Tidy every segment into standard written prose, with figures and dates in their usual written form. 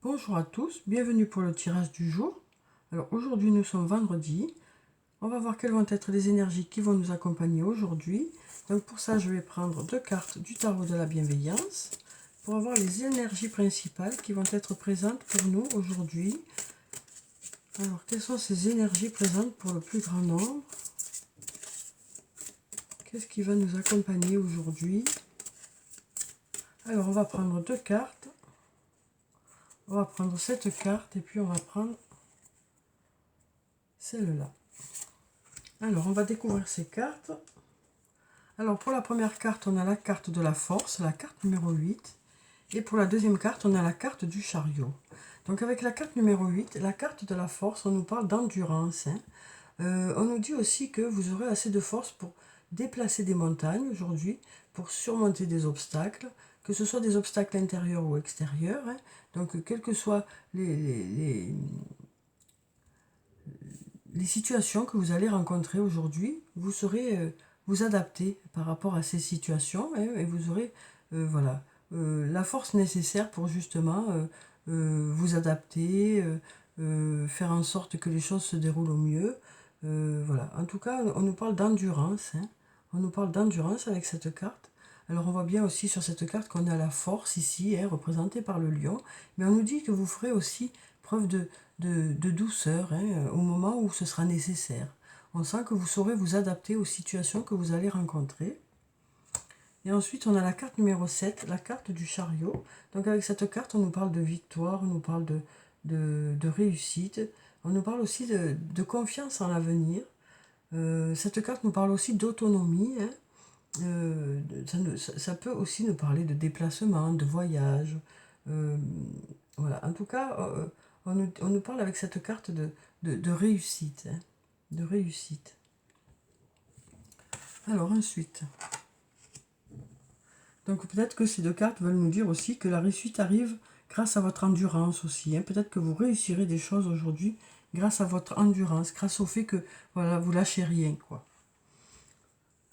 Bonjour à tous, bienvenue pour le tirage du jour. Alors aujourd'hui nous sommes vendredi. On va voir quelles vont être les énergies qui vont nous accompagner aujourd'hui. Donc pour ça je vais prendre deux cartes du tarot de la bienveillance pour avoir les énergies principales qui vont être présentes pour nous aujourd'hui. Alors quelles sont ces énergies présentes pour le plus grand nombre? Qu'est-ce qui va nous accompagner aujourd'hui? Alors on va prendre deux cartes. On va prendre cette carte et puis on va prendre celle-là. Alors, on va découvrir ces cartes. Alors, pour la première carte, on a la carte de la force, la carte numéro 8. Et pour la deuxième carte, on a la carte du chariot. Donc, avec la carte numéro 8, la carte de la force, on nous parle d'endurance. On nous dit aussi que vous aurez assez de force pour déplacer des montagnes aujourd'hui, pour surmonter des obstacles, que ce soit des obstacles intérieurs ou extérieurs. Donc, quelles que soient les situations que vous allez rencontrer aujourd'hui, vous saurez vous adapter par rapport à ces situations et vous aurez voilà, la force nécessaire pour justement vous adapter, faire en sorte que les choses se déroulent au mieux. Voilà. En tout cas, on nous parle d'endurance. On nous parle d'endurance avec cette carte. Alors on voit bien aussi sur cette carte qu'on a la force ici, représentée par le lion. Mais on nous dit que vous ferez aussi preuve de douceur au moment où ce sera nécessaire. On sent que vous saurez vous adapter aux situations que vous allez rencontrer. Et ensuite, on a la carte numéro 7, la carte du chariot. Donc avec cette carte, on nous parle de victoire, on nous parle de réussite, on nous parle aussi de confiance en l'avenir. Cette carte nous parle aussi d'autonomie. Ça peut aussi nous parler de déplacement, de voyage. Voilà. En tout cas, on nous parle avec cette carte de réussite. De réussite. Alors ensuite, donc peut-être que ces deux cartes veulent nous dire aussi que la réussite arrive grâce à votre endurance aussi. Peut-être que vous réussirez des choses aujourd'hui grâce à votre endurance, grâce au fait que voilà, vous lâchez rien, quoi.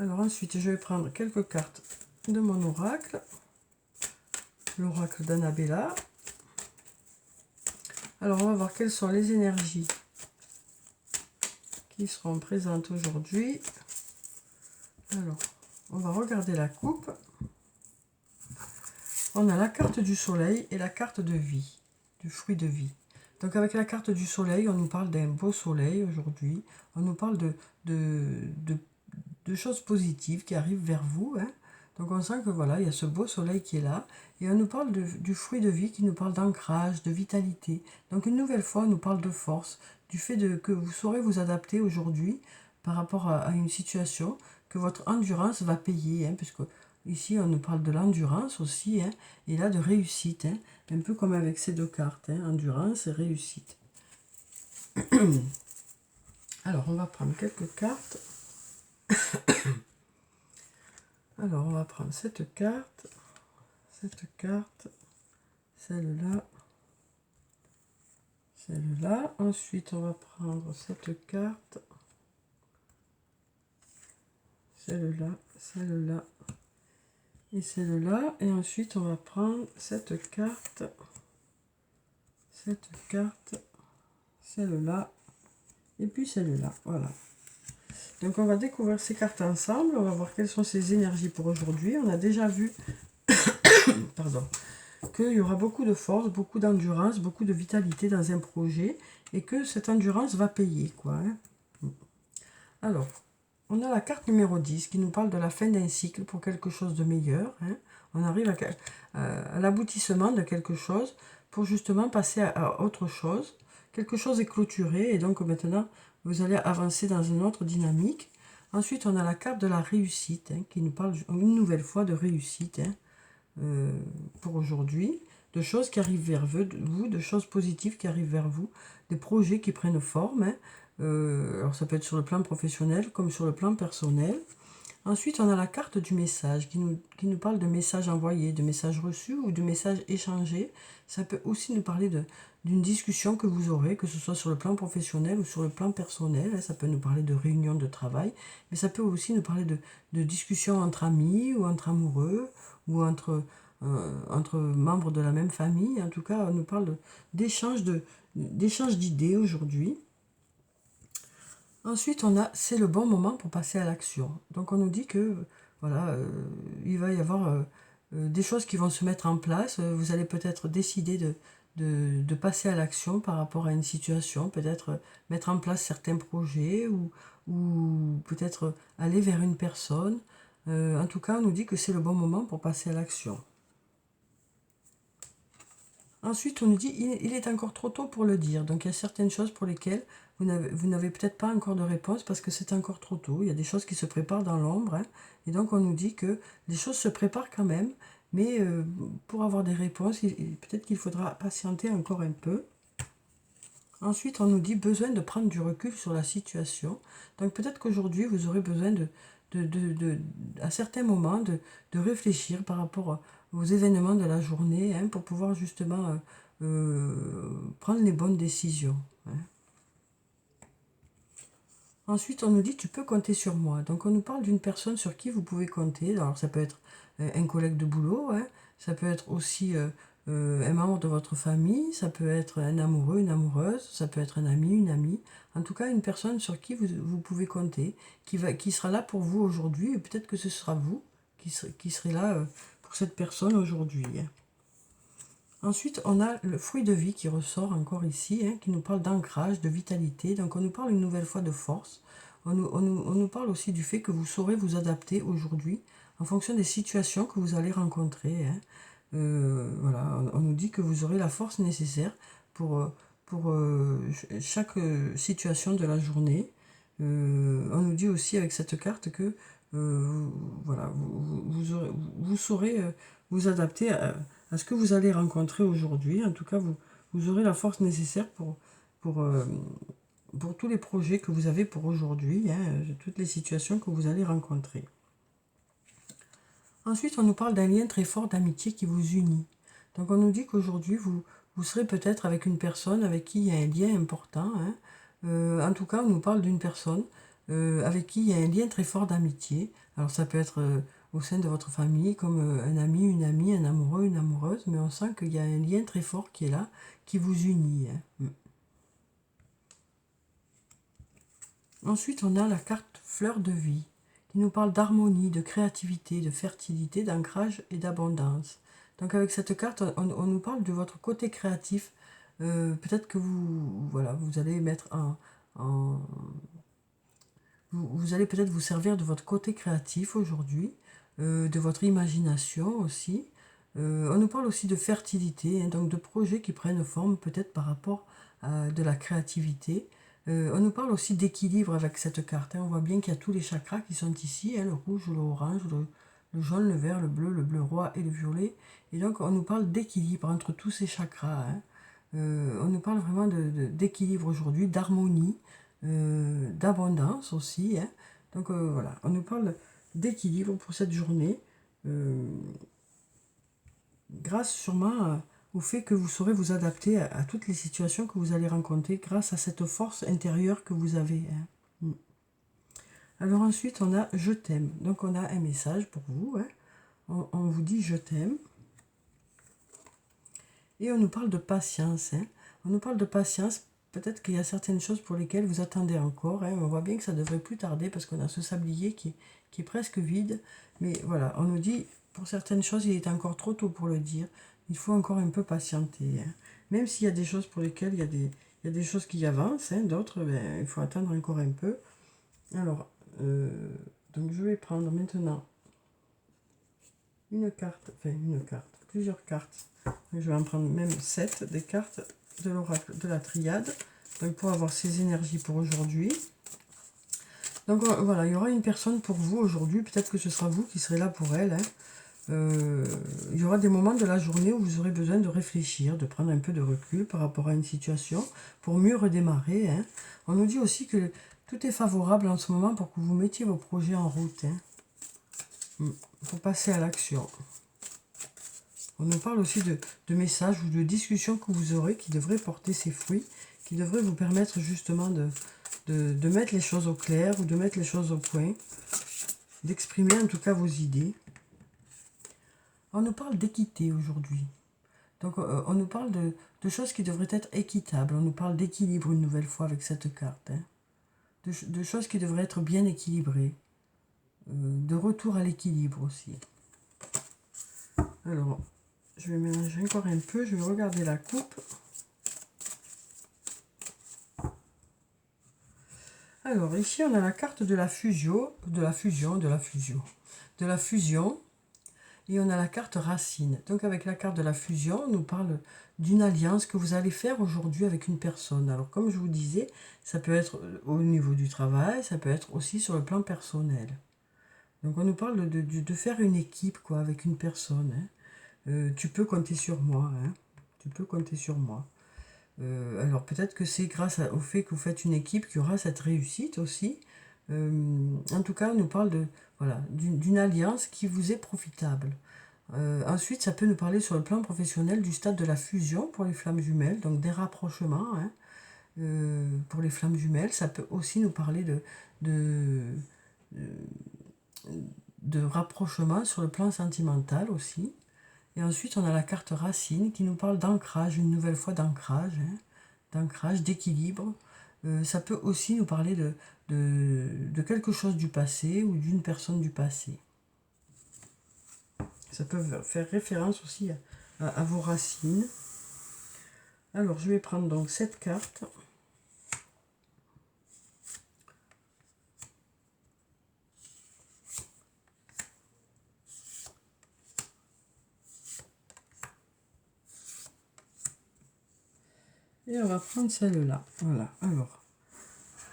Alors ensuite, je vais prendre quelques cartes de mon oracle. L'oracle d'Annabella. Alors, on va voir quelles sont les énergies qui seront présentes aujourd'hui. Alors, on va regarder la coupe. On a la carte du soleil et la carte de vie, du fruit de vie. Donc, avec la carte du soleil, on nous parle d'un beau soleil aujourd'hui. On nous parle de choses positives qui arrivent vers vous. Donc on sent que voilà, il y a ce beau soleil qui est là. Et on nous parle du fruit de vie qui nous parle d'ancrage, de vitalité. Donc une nouvelle fois, on nous parle de force, du fait que vous saurez vous adapter aujourd'hui par rapport à une situation, que votre endurance va payer. Puisque ici, on nous parle de l'endurance aussi, et là de réussite. Un peu comme avec ces deux cartes, endurance et réussite. Alors, on va prendre quelques cartes. Alors, on va prendre cette carte, celle-là, celle-là. Ensuite, on va prendre cette carte, celle-là, celle-là et celle-là. Et ensuite, on va prendre cette carte, celle-là et puis celle-là. Voilà. Donc, on va découvrir ces cartes ensemble. On va voir quelles sont ces énergies pour aujourd'hui. On a déjà vu... Pardon. Qu'il y aura beaucoup de force, beaucoup d'endurance, beaucoup de vitalité dans un projet et que cette endurance va payer, quoi. Alors, on a la carte numéro 10 qui nous parle de la fin d'un cycle pour quelque chose de meilleur. On arrive à l'aboutissement de quelque chose pour justement passer à autre chose. Quelque chose est clôturé et donc maintenant, vous allez avancer dans une autre dynamique. Ensuite, on a la carte de la réussite qui nous parle une nouvelle fois de réussite. Pour aujourd'hui, de choses qui arrivent vers vous, de choses positives qui arrivent vers vous, des projets qui prennent forme. Alors ça peut être sur le plan professionnel comme sur le plan personnel. Ensuite, on a la carte du message qui nous parle de messages envoyés, de messages reçus ou de messages échangés. Ça peut aussi nous parler d'une discussion que vous aurez, que ce soit sur le plan professionnel ou sur le plan personnel. Ça peut nous parler de réunions de travail, mais ça peut aussi nous parler de discussions entre amis ou entre amoureux ou entre entre membres de la même famille. En tout cas, on nous parle d'échange d'idées aujourd'hui. Ensuite, on a c'est le bon moment pour passer à l'action. Donc, on nous dit que voilà, il va y avoir des choses qui vont se mettre en place. Vous allez peut-être décider de passer à l'action par rapport à une situation, peut-être mettre en place certains projets ou peut-être aller vers une personne. En tout cas, on nous dit que c'est le bon moment pour passer à l'action. Ensuite, on nous dit il est encore trop tôt pour le dire. Donc, il y a certaines choses pour lesquelles vous n'avez peut-être pas encore de réponse parce que c'est encore trop tôt. Il y a des choses qui se préparent dans l'ombre. Hein, et donc, on nous dit que les choses se préparent quand même. Mais pour avoir des réponses, peut-être qu'il faudra patienter encore un peu. Ensuite, on nous dit besoin de prendre du recul sur la situation. Donc, peut-être qu'aujourd'hui, vous aurez besoin à certains moments de réfléchir par rapport aux événements de la journée hein, pour pouvoir justement prendre les bonnes décisions. Hein. Ensuite, on nous dit tu peux compter sur moi. Donc, on nous parle d'une personne sur qui vous pouvez compter. Alors, ça peut être un collègue de boulot, hein, ça peut être aussi un membre de votre famille, ça peut être un amoureux, une amoureuse, ça peut être un ami, une amie. En tout cas, une personne sur qui vous pouvez compter, qui sera là pour vous aujourd'hui, et peut-être que ce sera vous qui serez là pour cette personne aujourd'hui. Hein. Ensuite, on a le fruit de vie qui ressort encore ici, hein, qui nous parle d'ancrage, de vitalité. Donc, on nous parle une nouvelle fois de force. On nous parle aussi du fait que vous saurez vous adapter aujourd'hui en fonction des situations que vous allez rencontrer. Hein. Voilà, on nous dit que vous aurez la force nécessaire pour chaque situation de la journée. On nous dit aussi avec cette carte que voilà, vous saurez vous adapter à ce que vous allez rencontrer aujourd'hui. En tout cas, vous aurez la force nécessaire pour tous les projets que vous avez pour aujourd'hui, hein, toutes les situations que vous allez rencontrer. Ensuite, on nous parle d'un lien très fort d'amitié qui vous unit. Donc, on nous dit qu'aujourd'hui, vous serez peut-être avec une personne avec qui il y a un lien important. Hein. En tout cas, on nous parle d'une personne avec qui il y a un lien très fort d'amitié. Alors, ça peut être au sein de votre famille, comme un ami, une amie, un amoureux, une amoureuse, mais on sent qu'il y a un lien très fort qui est là, qui vous unit. Hein. Ensuite, on a la carte fleur de vie, qui nous parle d'harmonie, de créativité, de fertilité, d'ancrage et d'abondance. Donc avec cette carte, on nous parle de votre côté créatif. Peut-être que vous allez mettre vous allez peut-être vous servir de votre côté créatif aujourd'hui, de votre imagination aussi. On nous parle aussi de fertilité, hein, donc de projets qui prennent forme peut-être par rapport à de la créativité. On nous parle aussi d'équilibre avec cette carte. Hein. On voit bien qu'il y a tous les chakras qui sont ici, hein, le rouge, l'orange, le jaune, le vert, le bleu roi et le violet. Et donc on nous parle d'équilibre entre tous ces chakras. Hein. On nous parle vraiment d'équilibre aujourd'hui, d'harmonie, d'abondance aussi. Hein. Donc voilà, on nous parle d'équilibre pour cette journée, grâce sûrement au fait que vous saurez vous adapter à toutes les situations que vous allez rencontrer grâce à cette force intérieure que vous avez. Hein. Alors ensuite, on a « Je t'aime ». Donc on a un message pour vous. Hein. On vous dit « Je t'aime ». Et on nous parle de patience. Hein. On nous parle de patience. Peut-être qu'il y a certaines choses pour lesquelles vous attendez encore. Hein. On voit bien que ça devrait plus tarder parce qu'on a ce sablier qui est presque vide. Mais voilà, on nous dit, pour certaines choses, il est encore trop tôt pour le dire. Il faut encore un peu patienter. Hein. Même s'il y a des choses pour lesquelles il y a des choses qui avancent, hein, d'autres, il faut attendre encore un peu. Alors, donc je vais prendre maintenant plusieurs cartes. Je vais en prendre même 7 des cartes de l'oracle de la triade, donc pour avoir ces énergies pour aujourd'hui. Donc voilà, il y aura une personne pour vous aujourd'hui, peut-être que ce sera vous qui serez là pour elle. Hein. Il y aura des moments de la journée où vous aurez besoin de réfléchir, de prendre un peu de recul par rapport à une situation pour mieux redémarrer. Hein. On nous dit aussi que tout est favorable en ce moment pour que vous mettiez vos projets en route. Hein. Pour passer à l'action. On nous parle aussi de messages ou de discussions que vous aurez qui devraient porter ses fruits, qui devraient vous permettre justement de mettre les choses au clair ou de mettre les choses au point, d'exprimer en tout cas vos idées. On nous parle d'équité aujourd'hui. Donc on nous parle de choses qui devraient être équitables. On nous parle d'équilibre une nouvelle fois avec cette carte. Hein. De choses qui devraient être bien équilibrées. De retour à l'équilibre aussi. Alors, je vais mélanger encore un peu. Je vais regarder la coupe. Alors ici on a la carte de la fusion, et on a la carte racine. Donc avec la carte de la fusion, on nous parle d'une alliance que vous allez faire aujourd'hui avec une personne. Alors comme je vous disais, ça peut être au niveau du travail, ça peut être aussi sur le plan personnel. Donc on nous parle de faire une équipe quoi, avec une personne. Hein. Tu peux compter sur moi. Hein. Tu peux compter sur moi. Alors peut-être que c'est grâce au fait que vous faites une équipe qu'il y aura cette réussite aussi. En tout cas, on nous parle voilà, d'une alliance qui vous est profitable. Ensuite, ça peut nous parler sur le plan professionnel du stade de la fusion pour les flammes jumelles, donc des rapprochements. Hein. Pour les flammes jumelles, ça peut aussi nous parler de rapprochement sur le plan sentimental aussi. Et ensuite, on a la carte racine qui nous parle d'ancrage, une nouvelle fois d'ancrage, hein, d'ancrage, d'équilibre. Ça peut aussi nous parler de quelque chose du passé ou d'une personne du passé. Ça peut faire référence aussi à vos racines. Alors, je vais prendre donc cette carte. Et on va prendre celle-là. Voilà, alors.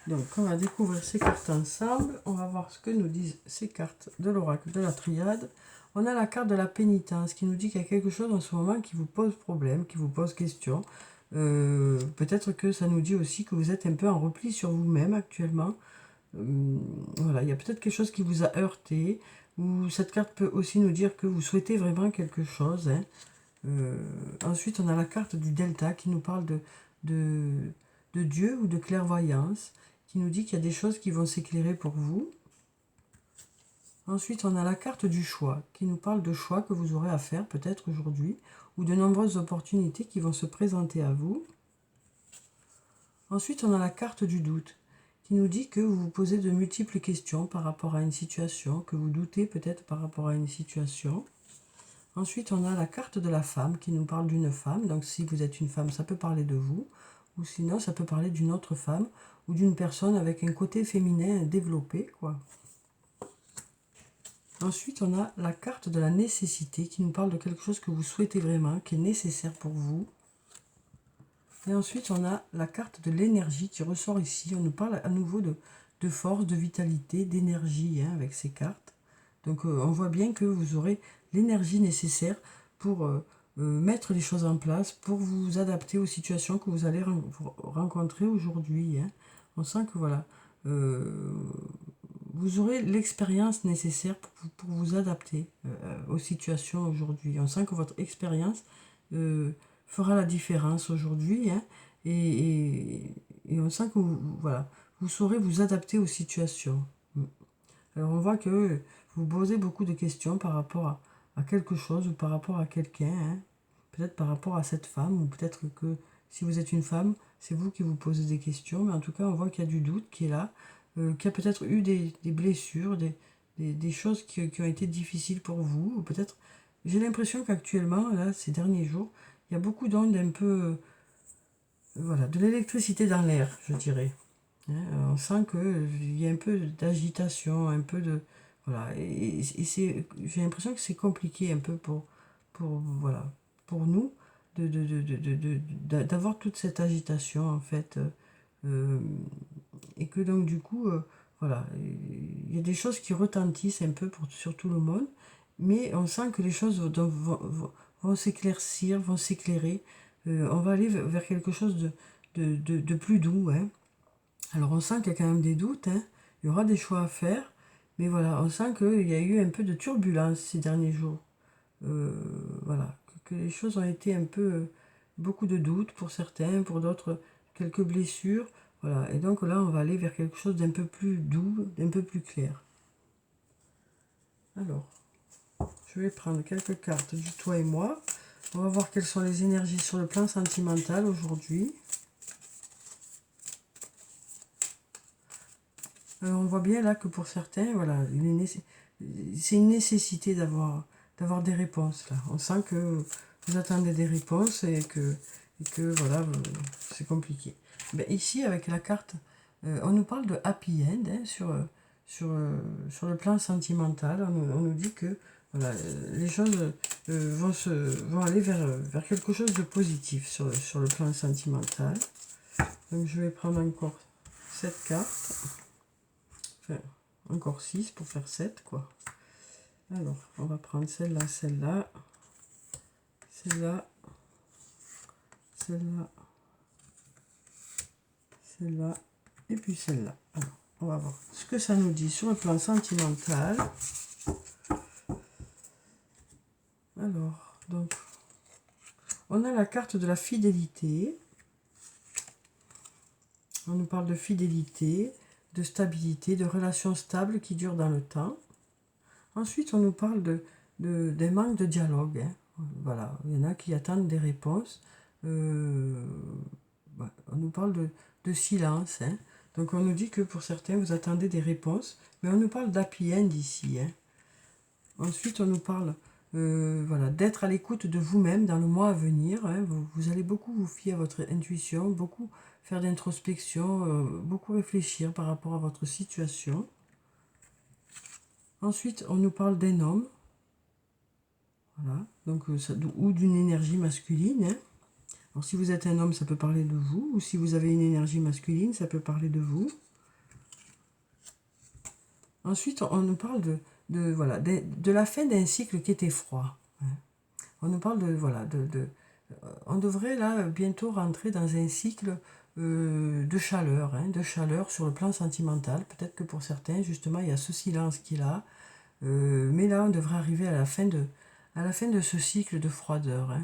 Donc, on va découvrir ces cartes ensemble. On va voir ce que nous disent ces cartes de l'oracle de la triade. On a la carte de la pénitence qui nous dit qu'il y a quelque chose en ce moment qui vous pose problème, qui vous pose question. Peut-être que ça nous dit aussi que vous êtes un peu en repli sur vous-même actuellement. Voilà, il y a peut-être quelque chose qui vous a heurté. Ou cette carte peut aussi nous dire que vous souhaitez vraiment quelque chose. Hein. Ensuite, on a la carte du delta qui nous parle de Dieu ou de clairvoyance, qui nous dit qu'il y a des choses qui vont s'éclairer pour vous. Ensuite, on a la carte du choix, qui nous parle de choix que vous aurez à faire peut-être aujourd'hui, ou de nombreuses opportunités qui vont se présenter à vous. Ensuite, on a la carte du doute, qui nous dit que vous vous posez de multiples questions par rapport à une situation, que vous doutez peut-être par rapport à une situation. Ensuite, on a la carte de la femme, qui nous parle d'une femme. Donc, si vous êtes une femme, ça peut parler de vous. Ou sinon, ça peut parler d'une autre femme ou d'une personne avec un côté féminin développé, quoi. Ensuite, on a la carte de la nécessité qui nous parle de quelque chose que vous souhaitez vraiment, qui est nécessaire pour vous. Et ensuite, on a la carte de l'énergie qui ressort ici. On nous parle à nouveau de force, de vitalité, d'énergie hein, avec ces cartes. Donc, on voit bien que vous aurez l'énergie nécessaire pour mettre les choses en place, pour vous adapter aux situations que vous allez rencontrer aujourd'hui. Hein. On sent que voilà, vous aurez l'expérience nécessaire pour vous adapter aux situations aujourd'hui. On sent que votre expérience fera la différence aujourd'hui. Hein, et on sent que voilà, vous saurez vous adapter aux situations. Alors on voit que vous posez beaucoup de questions par rapport à quelque chose ou par rapport à quelqu'un. Hein. Peut-être par rapport à cette femme ou peut-être que si vous êtes une femme, c'est vous qui vous posez des questions. Mais en tout cas, on voit qu'il y a du doute qui est là, qu'il y a peut-être eu des blessures, des choses qui ont été difficiles pour vous. Ou peut-être, j'ai l'impression qu'actuellement, là, ces derniers jours, il y a beaucoup d'ondes un peu, voilà, de l'électricité dans l'air, je dirais. Hein, on sent qu'il y a un peu d'agitation, un peu de... Voilà, et j'ai l'impression que c'est compliqué un peu voilà, pour nous d'avoir toute cette agitation, en fait. Et que donc, du coup, voilà, il y a des choses qui retentissent un peu sur tout le monde, mais on sent que les choses vont s'éclaircir, vont s'éclairer. On va aller vers quelque chose de plus doux, hein. Alors on sent qu'il y a quand même des doutes, hein. Il y aura des choix à faire, mais voilà, on sent qu'il y a eu un peu de turbulence ces derniers jours. Voilà, que les choses ont été un peu, beaucoup de doutes pour certains, pour d'autres, quelques blessures. Voilà, et donc là, on va aller vers quelque chose d'un peu plus doux, d'un peu plus clair. Alors, je vais prendre quelques cartes du toi et moi. On va voir quelles sont les énergies sur le plan sentimental aujourd'hui. Alors on voit bien là que pour certains, voilà, c'est une nécessité d'avoir des réponses là. On sent que vous attendez des réponses et que voilà, c'est compliqué. Ben, ici avec la carte, on nous parle de happy end hein, sur le plan sentimental. On nous dit que voilà, les choses vont aller vers quelque chose de positif sur le plan sentimental. Donc je vais prendre encore cette carte. Enfin, encore 6 pour faire 7 quoi. Alors, on va prendre celle-là, celle-là, celle-là, celle-là, celle-là, et puis celle-là. Alors, on va voir ce que ça nous dit sur le plan sentimental. Alors, donc, on a la carte de la fidélité. On nous parle de fidélité, de stabilité, de relations stables qui durent dans le temps. Ensuite, on nous parle des manques de dialogue. Hein. Voilà, il y en a qui attendent des réponses. On nous parle de silence. Hein. Donc, on nous dit que pour certains, vous attendez des réponses. Mais on nous parle d'happy end ici. Hein. Ensuite, on nous parle voilà, d'être à l'écoute de vous-même dans le mois à venir. Hein. Vous allez beaucoup vous fier à votre intuition, beaucoup faire d'introspection, beaucoup réfléchir par rapport à votre situation. Ensuite, on nous parle d'un homme, voilà, donc, ou d'une énergie masculine. Hein. Alors, si vous êtes un homme, ça peut parler de vous, ou si vous avez une énergie masculine, ça peut parler de vous. Ensuite, on nous parle voilà, de la fin d'un cycle qui était froid. Hein. On nous parle voilà, on devrait là bientôt rentrer dans un cycle de chaleur, hein, de chaleur sur le plan sentimental. Peut-être que pour certains, justement, il y a ce silence qui est là. Mais là, on devrait arriver à la fin de ce cycle de froideur. Hein.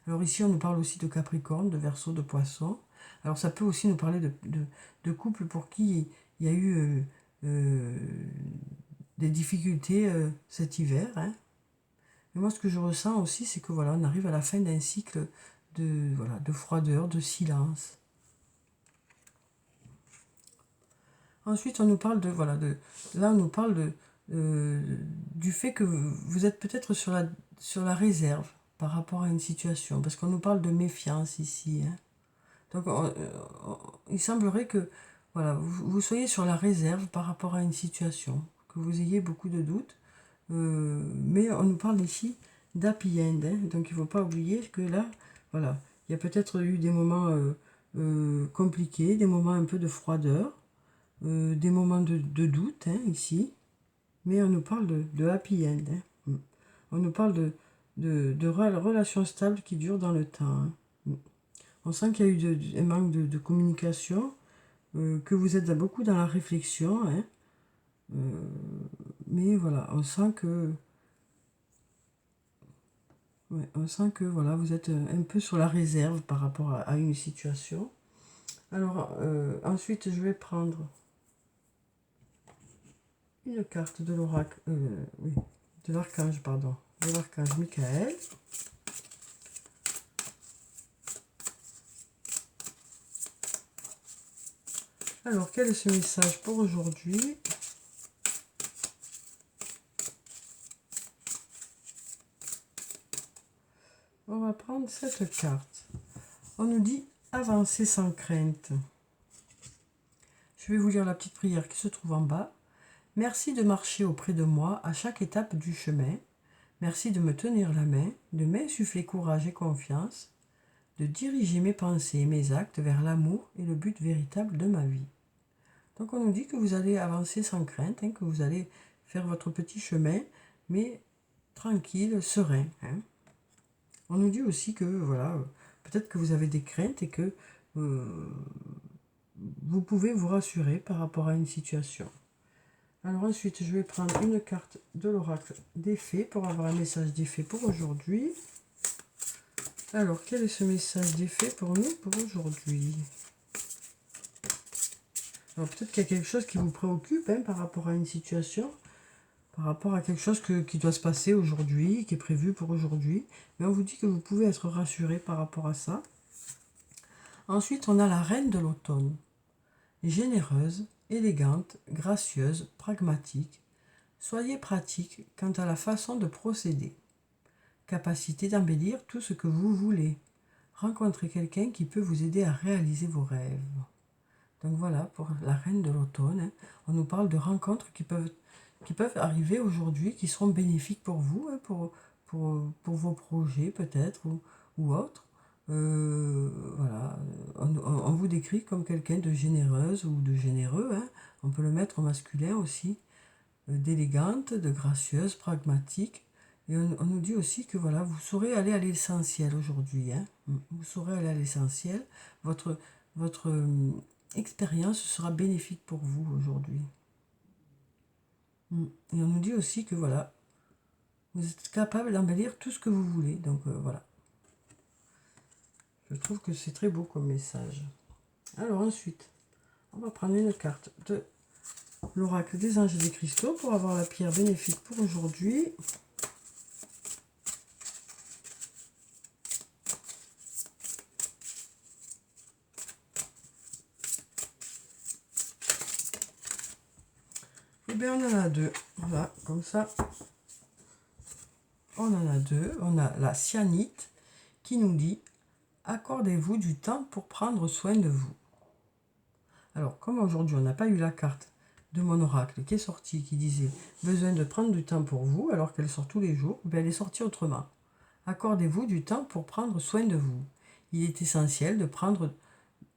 Alors ici, on nous parle aussi de Capricorne, de Verseau, de Poisson. Alors ça peut aussi nous parler de couples pour qui il y a eu des difficultés cet hiver. Hein. Et moi, ce que je ressens aussi, c'est que voilà, on arrive à la fin d'un cycle de froideur, de silence. Ensuite, on nous parle là, on nous parle du fait que vous êtes peut-être sur la réserve par rapport à une situation, parce qu'on nous parle de méfiance ici. Hein. Donc, il semblerait que voilà, vous soyez sur la réserve par rapport à une situation, que vous ayez beaucoup de doutes, mais on nous parle ici d'happy end. Hein. Donc, il ne faut pas oublier que là, voilà, il y a peut-être eu des moments compliqués, des moments un peu de froideur, des moments de doute hein, ici, mais on nous parle de happy end. Hein. On nous parle de relations stables qui durent dans le temps. Hein. On sent qu'il y a eu un manque de communication, que vous êtes beaucoup dans la réflexion. Hein. Mais voilà, on sent que voilà, vous êtes un peu sur la réserve par rapport à une situation. Alors, ensuite, je vais prendre une carte de l'oracle, oui, de l'archange, pardon, de l'archange Michael. Alors, quel est ce message pour aujourd'hui? On va prendre cette carte. On nous dit avancer sans crainte. Je vais vous lire la petite prière qui se trouve en bas. Merci de marcher auprès de moi à chaque étape du chemin. Merci de me tenir la main, de m'insuffler courage et confiance, de diriger mes pensées et mes actes vers l'amour et le but véritable de ma vie. Donc on nous dit que vous allez avancer sans crainte, hein, que vous allez faire votre petit chemin, mais tranquille, serein. Hein. On nous dit aussi que voilà, peut-être que vous avez des craintes et que vous pouvez vous rassurer par rapport à une situation. Alors ensuite, je vais prendre une carte de l'oracle des fées pour avoir un message des fées pour aujourd'hui. Alors, quel est ce message des fées pour nous pour aujourd'hui? Alors peut-être qu'il y a quelque chose qui vous préoccupe hein, par rapport à une situation. par rapport à quelque chose qui doit se passer aujourd'hui, qui est prévu pour aujourd'hui. Mais on vous dit que vous pouvez être rassuré par rapport à ça. Ensuite, on a la reine de l'automne. Généreuse, élégante, gracieuse, pragmatique. Soyez pratique quant à la façon de procéder. Capacité d'embellir tout ce que vous voulez. Rencontrez quelqu'un qui peut vous aider à réaliser vos rêves. Donc voilà, pour la reine de l'automne, hein, on nous parle de rencontres qui peuvent arriver aujourd'hui, qui seront bénéfiques pour vous, hein, pour vos projets peut-être, ou autres. Voilà, on vous décrit comme quelqu'un de généreuse ou de généreux, hein. On peut le mettre au masculin aussi, d'élégante, de gracieuse, pragmatique. Et on nous dit aussi que voilà, vous saurez aller à l'essentiel aujourd'hui, hein. Vous saurez aller à l'essentiel. Votre expérience sera bénéfique pour vous aujourd'hui. Et on nous dit aussi que voilà, vous êtes capable d'embellir tout ce que vous voulez. Donc voilà. Je trouve que c'est très beau comme message. Alors ensuite, on va prendre une carte de l'oracle des anges et des cristaux pour avoir la pierre bénéfique pour aujourd'hui. Et bien on en a deux. Voilà, comme ça. On en a deux. On a la cyanite qui nous dit « Accordez-vous du temps pour prendre soin de vous ». Alors, comme aujourd'hui on n'a pas eu la carte de mon oracle qui est sortie, qui disait « Besoin de prendre du temps pour vous », alors qu'elle sort tous les jours, ben elle est sortie autrement. Accordez-vous du temps pour prendre soin de vous. Il est essentiel de prendre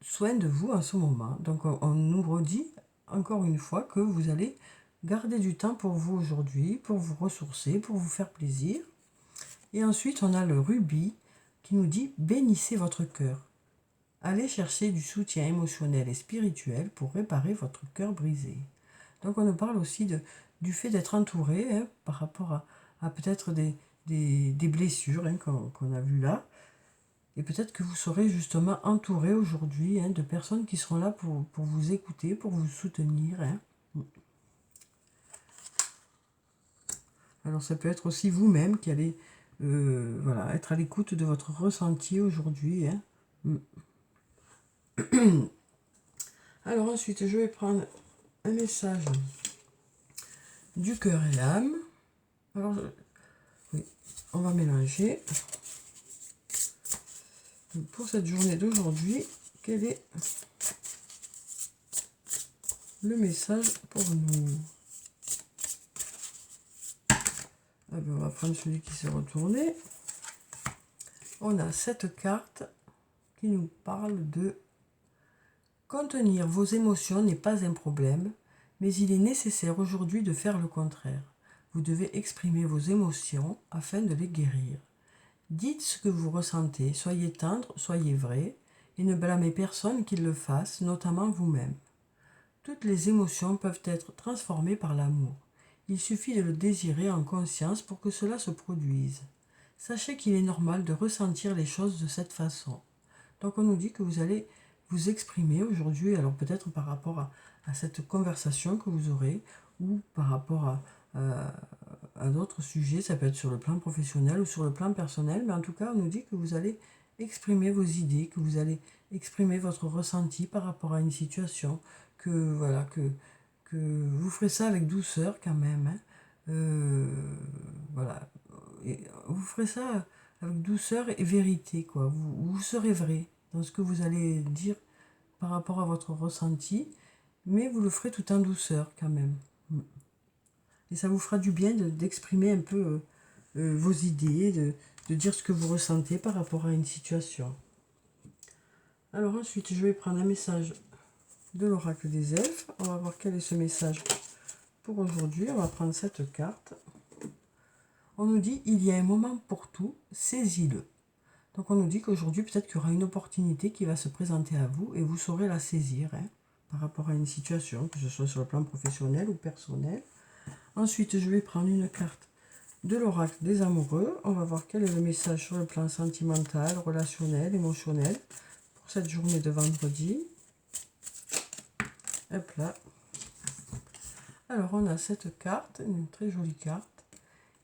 soin de vous en ce moment. Donc on nous redit encore une fois que vous allez garder du temps pour vous aujourd'hui, pour vous ressourcer, pour vous faire plaisir. Et ensuite on a le rubis qui nous dit « Bénissez votre cœur ». Allez chercher du soutien émotionnel et spirituel pour réparer votre cœur brisé. Donc on nous parle aussi du fait d'être entouré, hein, par rapport à peut-être des blessures, hein, qu'on a vues là. Et peut-être que vous serez justement entouré aujourd'hui, hein, de personnes qui seront là pour vous écouter, pour vous soutenir. Hein. Alors ça peut être aussi vous-même qui allez voilà, être à l'écoute de votre ressenti aujourd'hui. Hein. Alors ensuite, je vais prendre un message du cœur et l'âme. Alors, oui, on va mélanger. Pour cette journée d'aujourd'hui, quel est le message pour nous? Ah ben, on va prendre celui qui s'est retourné. On a cette carte qui nous parle de contenir vos émotions n'est pas un problème, mais il est nécessaire aujourd'hui de faire le contraire. Vous devez exprimer vos émotions afin de les guérir. Dites ce que vous ressentez, soyez tendre, soyez vrai, et ne blâmez personne qui le fasse, notamment vous-même. Toutes les émotions peuvent être transformées par l'amour. Il suffit de le désirer en conscience pour que cela se produise. Sachez qu'il est normal de ressentir les choses de cette façon. Donc on nous dit que vous allez vous exprimer aujourd'hui, alors peut-être par rapport à cette conversation que vous aurez, ou par rapport à d'autres sujets, ça peut être sur le plan professionnel ou sur le plan personnel, mais en tout cas on nous dit que vous allez exprimer vos idées, que vous allez exprimer votre ressenti par rapport à une situation, que voilà, que vous ferez ça avec douceur quand même, hein. Voilà, et vous ferez ça avec douceur et vérité, quoi. Vous serez vrai dans ce que vous allez dire par rapport à votre ressenti, mais vous le ferez tout en douceur quand même. Et ça vous fera du bien d'exprimer un peu vos idées, de dire ce que vous ressentez par rapport à une situation. Alors ensuite, je vais prendre un message de l'oracle des elfes. On va voir quel est ce message pour aujourd'hui. On va prendre cette carte. On nous dit, il y a un moment pour tout, saisis-le. Donc on nous dit qu'aujourd'hui, peut-être qu'il y aura une opportunité qui va se présenter à vous et vous saurez la saisir, hein, par rapport à une situation, que ce soit sur le plan professionnel ou personnel. Ensuite, je vais prendre une carte de l'oracle des amoureux. On va voir quel est le message sur le plan sentimental, relationnel, émotionnel pour cette journée de vendredi. Hop là. Alors, on a cette carte, une très jolie carte,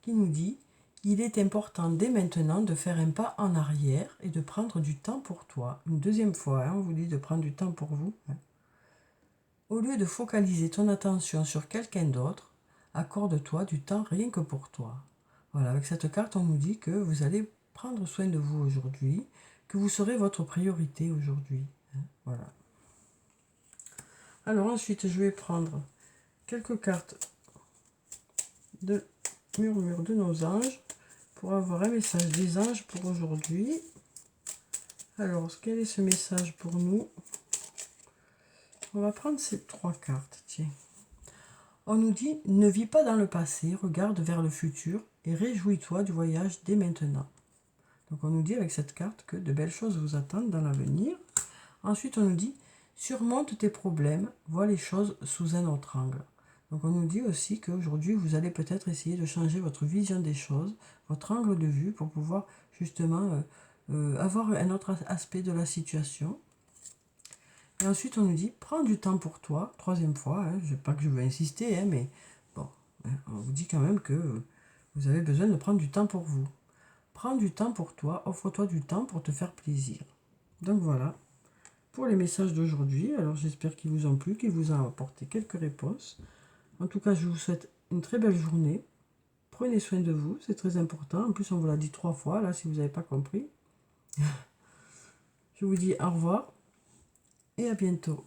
qui nous dit « Il est important dès maintenant de faire un pas en arrière et de prendre du temps pour toi. » Une deuxième fois, on vous dit de prendre du temps pour vous. Au lieu de focaliser ton attention sur quelqu'un d'autre, accorde-toi du temps rien que pour toi. Voilà, avec cette carte, on nous dit que vous allez prendre soin de vous aujourd'hui, que vous serez votre priorité aujourd'hui. Voilà. Alors ensuite, je vais prendre quelques cartes de murmure de nos anges pour avoir un message des anges pour aujourd'hui. Alors, quel est ce message pour nous? On va prendre ces 3 cartes, tiens. On nous dit, ne vis pas dans le passé, regarde vers le futur et réjouis-toi du voyage dès maintenant. Donc on nous dit avec cette carte que de belles choses vous attendent dans l'avenir. Ensuite, on nous dit, surmonte tes problèmes, vois les choses sous un autre angle. Donc on nous dit aussi qu'aujourd'hui, vous allez peut-être essayer de changer votre vision des choses, votre angle de vue pour pouvoir justement avoir un autre aspect de la situation. Et ensuite, on nous dit, prends du temps pour toi, troisième fois, pas que je veux insister, mais bon, on vous dit quand même que vous avez besoin de prendre du temps pour vous. Prends du temps pour toi, offre-toi du temps pour te faire plaisir. Donc voilà, pour les messages d'aujourd'hui. Alors j'espère qu'ils vous ont plu, qu'ils vous ont apporté quelques réponses. En tout cas, je vous souhaite une très belle journée. Prenez soin de vous, c'est très important. En plus, on vous l'a dit 3 fois, là, si vous n'avez pas compris. Je vous dis au revoir et à bientôt.